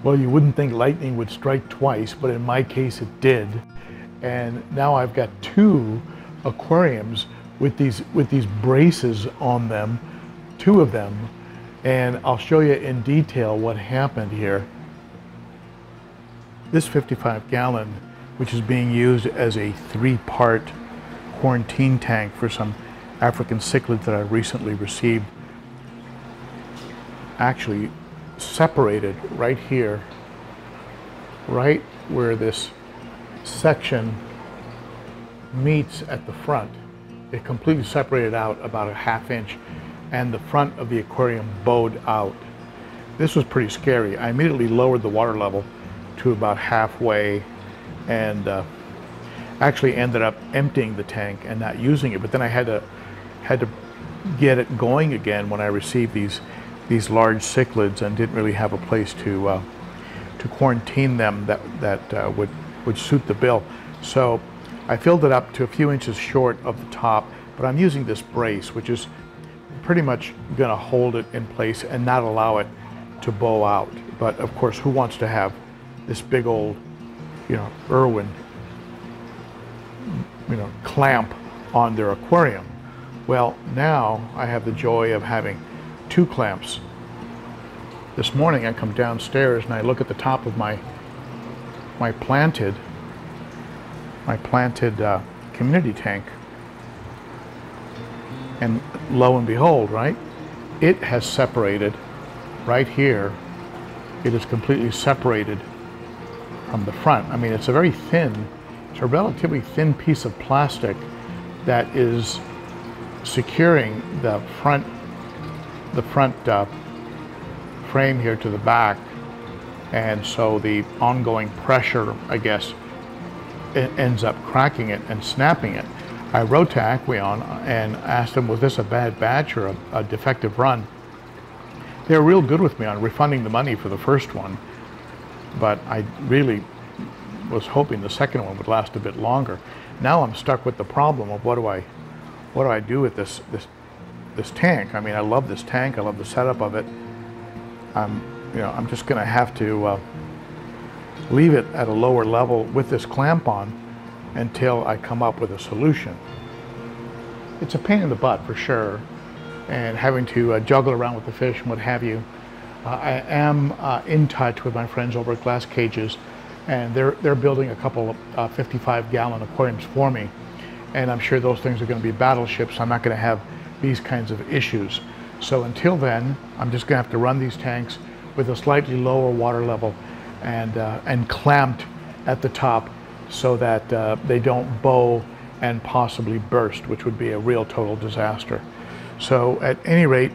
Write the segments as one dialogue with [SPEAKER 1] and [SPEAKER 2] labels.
[SPEAKER 1] Well, you wouldn't think lightning would strike twice, but in my case it did. And now I've got two aquariums with these braces on them, two of them, and I'll show you in detail what happened here. This 55-gallon, which is being used as a 3-part quarantine tank for some African cichlids that I recently received, actually separated right here, right where this section meets at the front. It completely separated out about a ½ inch, and the front of the aquarium bowed out. This was pretty scary. I immediately lowered the water level to about halfway and actually ended up emptying the tank and not using it, but then I had to get it going again when I received these large cichlids and didn't really have a place to quarantine them that would suit the bill. So I filled it up to a few inches short of the top, but I'm using this brace, which is pretty much going to hold it in place and not allow it to bow out. But of course, who wants to have this big old, Irwin, clamp on their aquarium? Well, now I have the joy of having 2 clamps. This morning I come downstairs and I look at the top of my planted community tank, and lo and behold, right, it has separated right here. It is completely separated from the front. I mean, it's a relatively thin piece of plastic that is securing the front frame here to the back, and so the ongoing pressure, I guess, it ends up cracking it and snapping it. I wrote to Aqueon and asked them, was this a bad batch or a defective run? They were real good with me on refunding the money for the first one, but I really was hoping the second one would last a bit longer. Now I'm stuck with the problem of what do I do with this tank? I mean, I love this tank. I love the setup of it. I'm just going to have to leave it at a lower level with this clamp on until I come up with a solution. It's a pain in the butt for sure, and having to juggle around with the fish and what have you. I am in touch with my friends over at Glass Cages, and they're building a couple of 55-gallon aquariums for me, and I'm sure those things are going to be battleships. I'm not going to have these kinds of issues. So until then, I'm just going to have to run these tanks with a slightly lower water level and clamped at the top so that they don't bow and possibly burst, which would be a real total disaster. So at any rate,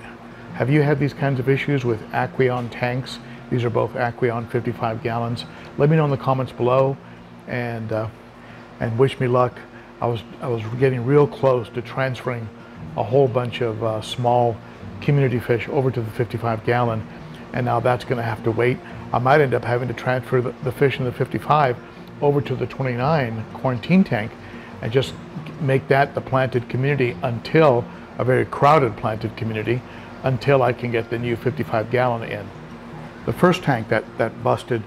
[SPEAKER 1] have you had these kinds of issues with Aqueon tanks? These are both Aqueon 55 gallons. Let me know in the comments below, and wish me luck. I was getting real close to transferring a whole bunch of small community fish over to the 55 gallon, and now that's going to have to wait. I might end up having to transfer the fish in the 55 over to the 29 quarantine tank and just make that the planted community until a very crowded planted community until I can get the new 55 gallon in. The first tank that busted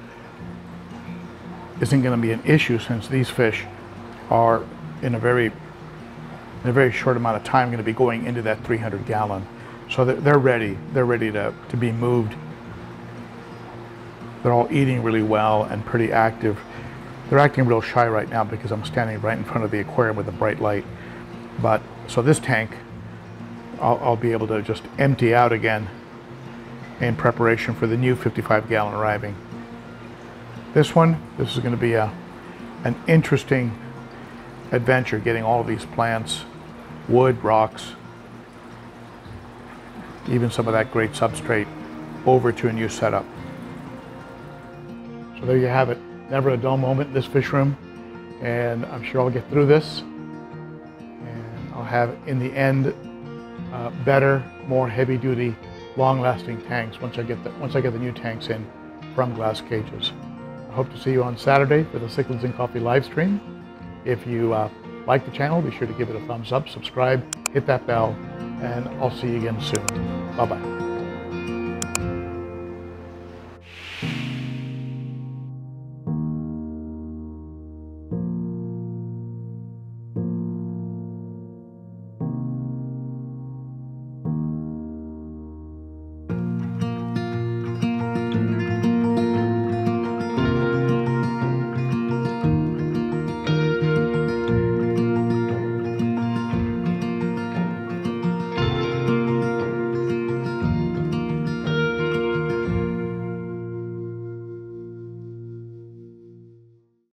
[SPEAKER 1] isn't going to be an issue, since these fish are in a very short amount of time going to be going into that 300 gallon. So they're ready to be moved. They're all eating really well and pretty active. They're acting real shy right now because I'm standing right in front of the aquarium with a bright light. But so this tank, I'll be able to just empty out again in preparation for the new 55 gallon arriving. This is going to be an interesting adventure, getting all of these plants, wood, rocks, even some of that great substrate over to a new setup. So there you have it. Never a dull moment in this fish room, and I'm sure I'll get through this, and I'll have in the end better, more heavy-duty, long-lasting tanks once I get the new tanks in from Glass Cages. I hope to see you on Saturday for the Cichlids Coffee live stream. If you like the channel, be sure to give it a thumbs up, subscribe, hit that bell, and I'll see you again soon. Bye-bye.